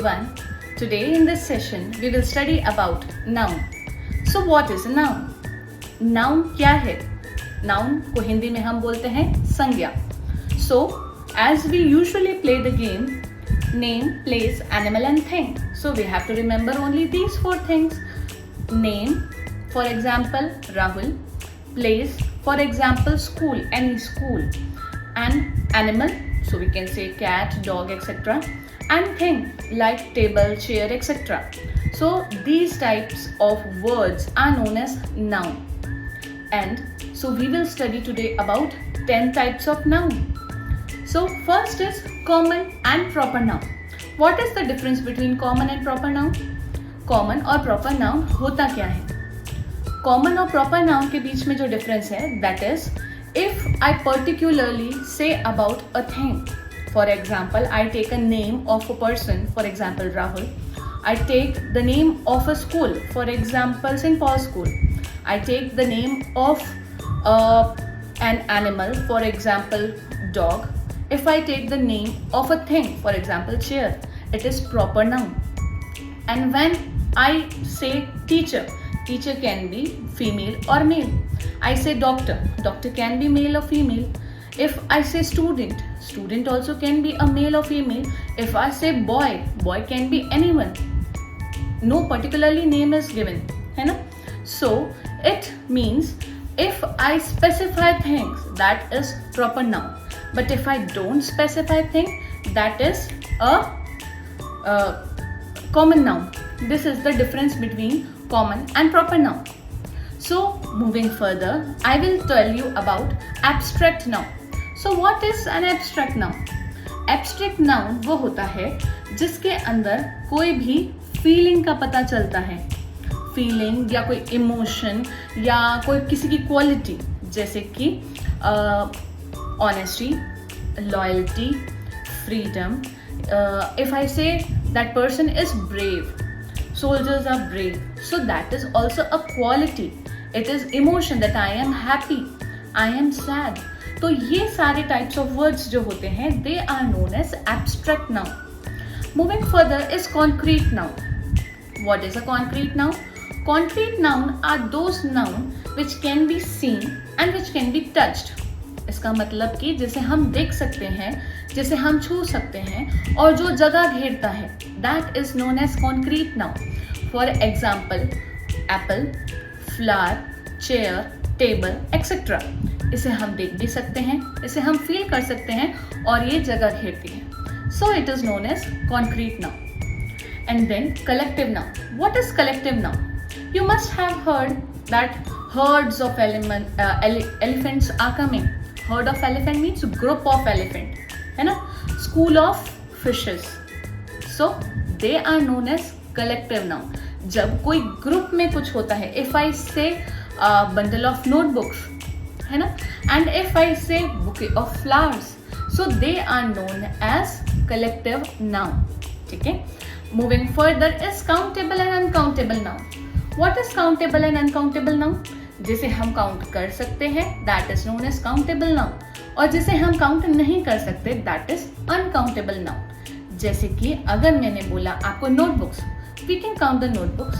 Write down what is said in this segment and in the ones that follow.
everyone. Today in this session we will study about noun. So what is a noun? Noun क्या है? Noun को हिंदी में हम बोलते हैं संज्ञा. So as we usually play the game, name, place, animal and thing. So we have to remember only these four things. Name, for example, Rahul. Place, for example, school, any school. And animal, so we can say cat, dog, etc. And thing like table, chair, etc. So these types of words are known as noun. And so we will study today about 10 types of noun. So first is common and proper noun. What is the difference between common and proper noun? Common और proper noun होता क्या है? Common और proper noun के बीच में जो difference है, that is, if I particularly say about a thing. For example, I take a name of a person, for example, Rahul. I take the name of a school, for example, St. Paul's School. I take the name of an animal, for example, dog. If I take the name of a thing, for example, chair, it is proper noun. And when I say teacher, teacher can be female or male. I say doctor, doctor can be male or female. If I say student, student also can be a male or female. If I say boy, boy can be anyone. No particularly name is given, है ना? So it means if I specify things, that is proper noun. But if I don't specify thing, that is a common noun. This is the difference between common and proper noun. So moving further, I will tell you about abstract noun. So what is an abstract noun? Abstract noun वो होता है जिसके अंदर कोई भी feeling का पता चलता है. फीलिंग या कोई इमोशन या कोई किसी की क्वालिटी, जैसे कि honesty, loyalty, freedom. If I say that person is brave, soldiers are brave, so that is also a quality. It is emotion that I am happy, I am sad. तो ये सारे types of words जो होते हैं, they are known as abstract noun. Moving further is concrete noun. What is a concrete noun? Concrete noun are those noun which can be seen and which can be touched. इसका मतलब कि जिसे हम देख सकते हैं, जिसे हम छू सकते हैं और जो जगह घेरता है, that is known as concrete noun. For example, apple, flower, chair, table, etc. इसे हम देख भी सकते हैं, इसे हम फील कर सकते हैं और ये जगह घेरती है. So it is known as concrete noun. And then collective noun. What is collective noun? You must have heard that herds of elephants are coming. Herd of elephant means group of elephant, है ना? School of fishes. So they are known as collective noun. जब कोई group में कुछ होता है, if I say bundle of notebooks, है ना? And if I say bouquet of flowers, so they are known as collective noun. ठीक है? Moving further is countable and uncountable noun. What is countable and uncountable noun? जिसे हम count कर सकते हैं, that is known as countable noun. और जिसे हम काउंट नहीं कर सकते, that is uncountable noun. जैसे कि अगर मैंने बोला आपको notebooks, we can count the notebooks.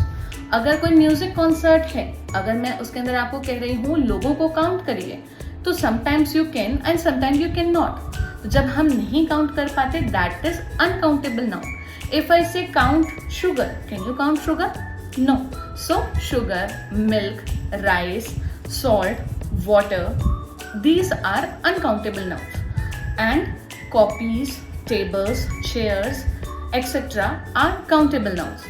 अगर कोई म्यूजिक कॉन्सर्ट है, अगर मैं उसके अंदर आपको कह रही हूँ लोगों को काउंट करिए, तो sometimes you can and sometimes you cannot. जब हम नहीं काउंट कर पाते, that is uncountable noun. If I say count sugar, can you count sugar? No. So sugar, milk, rice, salt, water, these are uncountable nouns. And copies, tables, chairs, etc. are countable nouns.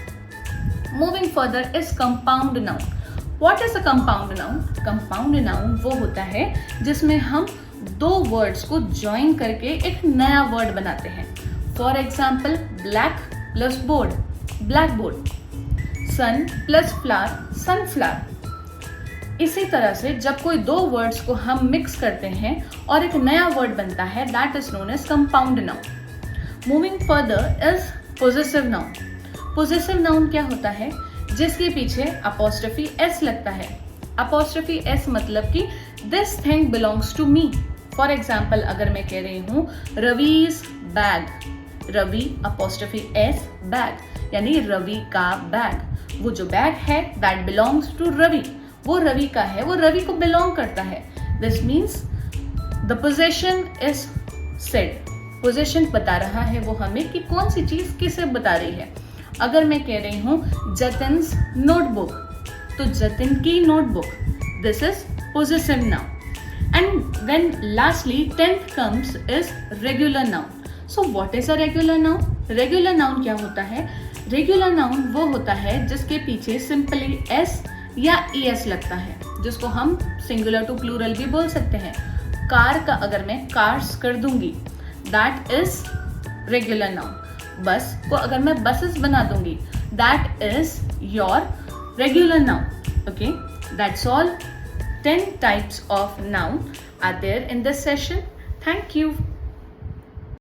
Moving further is compound noun. What is a compound noun? Compound noun वो होता है जिसमें हम दो words को join करके एक नया word बनाते हैं. For example, black plus board, blackboard. Sun plus flower, sunflower. इसी तरह से जब कोई दो वर्ड्स को हम मिक्स करते हैं और एक नया वर्ड बनता है, that is known as compound noun. Moving further is possessive noun. Possessive noun क्या होता है? जिसके पीछे apostrophe s लगता है. Apostrophe s मतलब कि this thing belongs to me. For example, अगर मैं कह रही हूँ Ravi's bag, Ravi apostrophe s bag, यानी रवि का बैग। वो जो बैग है दैट बिलोंग्स टू रवि, वो रवि का है, वो रवि को बिलोंग करता है। This means the possession is said. Possession बता रहा है वो हमें कि कौन सी चीज किसे बता रही है। अगर मैं कह रही हूँ जतिन्स नोटबुक, तो जतिन की notebook, this is possessive noun. And then lastly 10th comes is regular noun. So what is a regular noun? Regular noun क्या होता है? Regular noun वो होता है जिसके पीछे simply s या es लगता है, जिसको हम singular to plural भी बोल सकते हैं। कार का अगर मैं cars कर दूंगी, that is regular noun. बस को अगर मैं buses बना दूंगी, that is your regular noun. Okay, that's all. 10 types of noun are there in this session. Thank you.